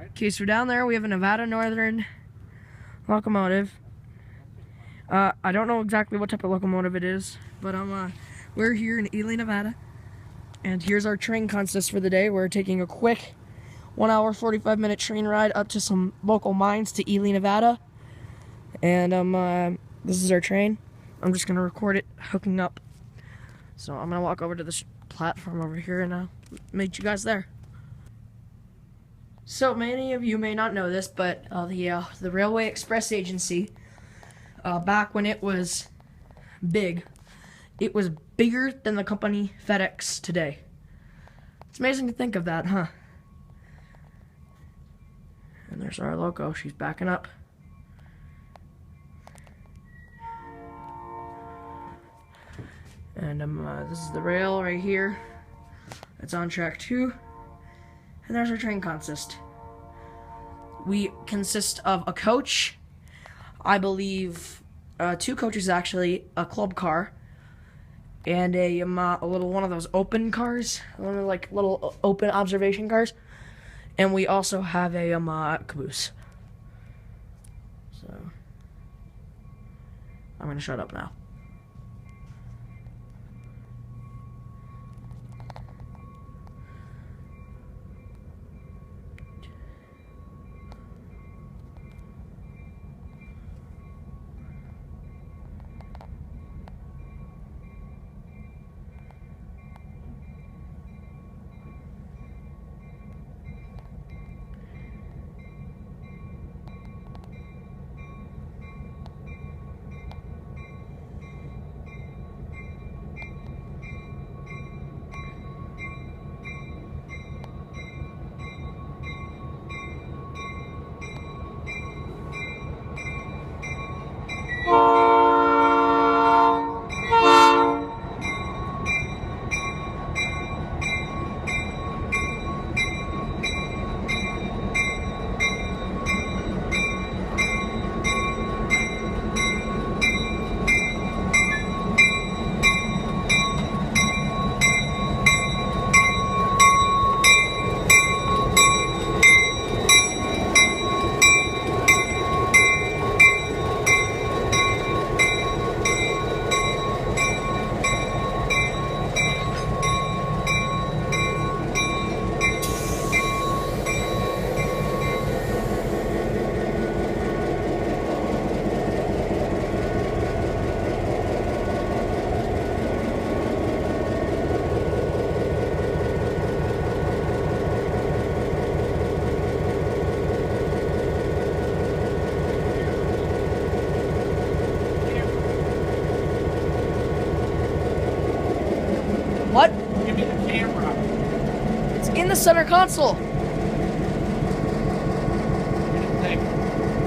Okay, so down there we have a Nevada Northern locomotive. I don't know exactly what type of locomotive it is, but we're here in Ely, Nevada, and here's our train consist for the day. We're taking a quick 1 hour, 45-minute train ride up to some local mines to Ely, Nevada, and this is our train. I'm just gonna record it hooking up. So I'm gonna walk over to this platform over here and meet you guys there. So many of you may not know this, but the Railway Express Agency, back when it was big, it was bigger than the company FedEx today. It's amazing to think of that, huh? And there's our loco. She's backing up. And this is the rail right here. It's on track 2. And there's our train consist. We consist of a coach, I believe 2 coaches actually, a club car, and a little one of those open cars, one of like little open observation cars, and we also have a caboose. So I'm gonna shut up now. What? Give me the camera. It's in the center console.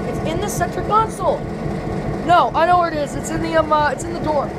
It's in the center console. No, I know where it is. It's in the door.